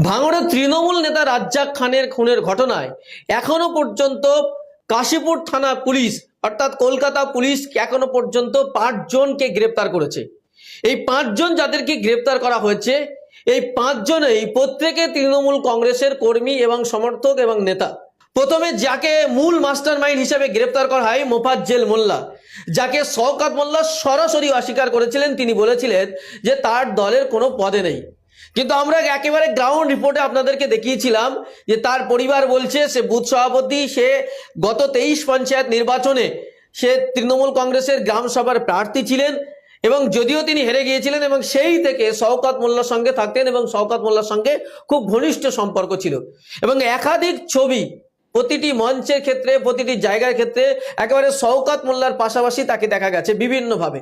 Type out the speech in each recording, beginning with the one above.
ভাঙড়ের তৃণমূল নেতা রাজ্জাক খানের খুনের ঘটনায় এখনো পর্যন্ত কাশীপুর থানা পুলিশ অর্থাৎ কলকাতা পুলিশ এখনো পর্যন্ত 5 জনকে গ্রেপ্তার করেছে। এই 5 জন যাদেরকে গ্রেপ্তার করা হয়েছে, এই 5 জনেই প্রত্যেকে তৃণমূল কংগ্রেসের কর্মী এবং সমর্থক এবং নেতা। প্রথমে যাকে মূল মাস্টারমাইন্ড হিসেবে গ্রেপ্তার করা হয় মোফাজ্জেল মোল্লা, যাকে শওকত মোল্লা সরাসরি অস্বীকার করেছিলেন। তিনি বলেছিলেন যে তার দলের কোনো পদে নেই, কিন্তু আমরা একেবারে গ্রাউন্ড রিপোর্টে আপনাদেরকে দেখিয়েছিলাম যে তার পরিবার বলছে সে বুথ সভাপতি, সে গত 23 পঞ্চায়েত নির্বাচনে সে তৃণমূল কংগ্রেসের গ্রাম সভার প্রার্থী ছিলেন এবং যদিও তিনি হেরে গিয়েছিলেন এবং সেই থেকে শওকত মোল্লার সঙ্গে থাকতেন এবং শওকত মোল্লার সঙ্গে খুব ঘনিষ্ঠ সম্পর্ক ছিল এবং একাধিক ছবি প্রতিটি মঞ্চের ক্ষেত্রে প্রতিটি জায়গার ক্ষেত্রে একেবারে শওকত মোল্লার পাশাপাশি তাকে দেখা গেছে বিভিন্নভাবে।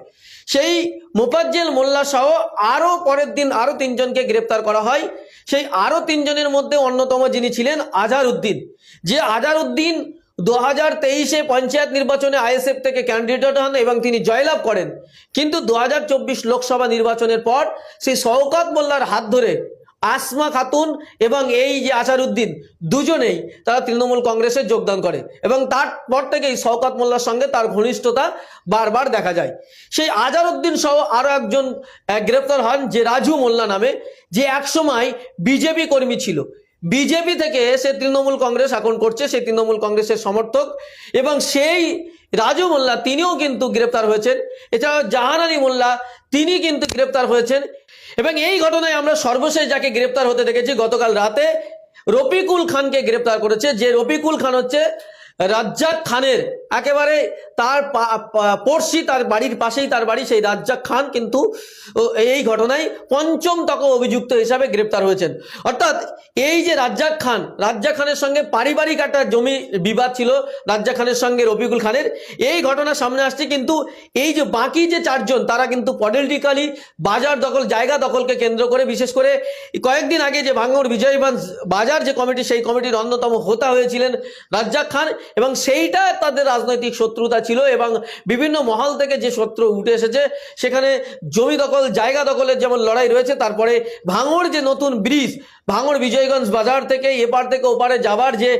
সেই মোফাজ্জেল মোল্লা সহ আরও পরের দিন আরও 3 জনকে গ্রেপ্তার করা হয়। সেই আরও 3 জনের মধ্যে অন্যতম যিনি ছিলেন আজহার উদ্দিন, যে আজহার উদ্দিন 2023-এ পঞ্চায়েত নির্বাচনে আইএসএফ থেকে ক্যান্ডিডেট হন এবং তিনি জয়লাভ করেন, কিন্তু 2024 লোকসভা নির্বাচনের পর সেই শওকত মোল্লার হাত ধরে আসমা খাতুন এবং এই যে আজহার উদ্দিন দুজনেই তারা তৃণমূল কংগ্রেসে যোগদান করে এবং তারপর থেকেই শওকত মোল্লার সঙ্গে তার ঘনিষ্ঠতা বারবার দেখা যায়। সেই আজহার উদ্দিন সহ আরও একজন গ্রেপ্তার হন যে রাজু মোল্লা নামে, যে একসময় বিজেপি কর্মী ছিল। বিজেপি থেকে সে তৃণমূল কংগ্রেস এখন করছে, সেই তৃণমূল কংগ্রেসের সমর্থক এবং সেই রাজু মোল্লা তিনিও কিন্তু গ্রেপ্তার হয়েছেন। এছাড়াও জাহান আলী মোল্লা তিনি কিন্তু গ্রেপ্তার হয়েছেন এবং এই ঘটনায় আমরা সর্বশেষ যাকে গ্রেপ্তার হতে দেখেছি গতকাল রাতে রফিকুল খানকে গ্রেপ্তার করেছে, যে রফিকুল খান হচ্ছে রাজ্জাক খানের একেবারে তার পড়শি, তার বাড়ির পাশেই তার বাড়ি। সেই রাজ্জাক খান কিন্তু এই ঘটনায় 5ম অভিযুক্ত হিসাবে গ্রেপ্তার হয়েছেন। অর্থাৎ এই যে রাজ্জাক খানের সঙ্গে পারিবারিক একটা জমি বিবাদ ছিল রাজ্জাক খানের সঙ্গে রফিকুল খানের, এই ঘটনা সামনে আসছে। কিন্তু এই যে বাকি যে 4 জন তারা কিন্তু পলিটিক্যালি বাজার দখল, জায়গা দখলকে কেন্দ্র করে, বিশেষ করে কয়েকদিন আগে যে ভাঙড় বিজয়গঞ্জ বাজার যে কমিটি, সেই কমিটির অন্যতম হোতা হয়েছিলেন রাজ্জাক খান এবং সেইটা তাদের রাজনৈতিক শত্রুতা ছিল এবং বিভিন্ন মহল থেকে যে শত্রু উঠে এসেছে সেখানে জমি দখল, জায়গা দখলের যেমন লড়াই রয়েছে, তারপরে ভাঙড় যে নতুন ব্রিজ, ভাঙড় বিজয়গঞ্জ বাজার থেকে এপার থেকে ওপারে যাবার যে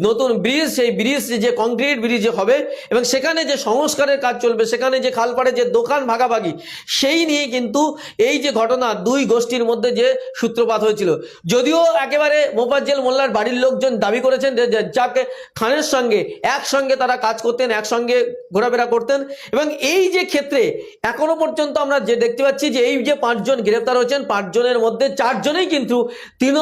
নতুন ব্রিজ, সেই ব্রিজ যে কংক্রিট ব্রিজ হবে এবং সেখানে যে সংস্কারের কাজ চলবে, সেখানে যে খালপাড়ে যে দোকান ভাগাভাগি, সেই নিয়ে কিন্তু এই যে ঘটনা 2 গোষ্ঠীর মধ্যে যে সূত্রপাত হয়েছিল। যদিও একেবারে মোফাজ্জেল মোল্লার বাড়ির লোকজন দাবি করেছেন যে রাজ্জাক খানের সঙ্গে একসঙ্গে তারা কাজ করতেন, একসঙ্গে ঘোরাফেরা করতেন এবং এই যে ক্ষেত্রে এখনো পর্যন্ত আমরা যে দেখতে পাচ্ছি যে এই যে 5 জন গ্রেপ্তার হয়েছেন, 5 জনের মধ্যে 4 জনেই কিন্তু তৃণমূল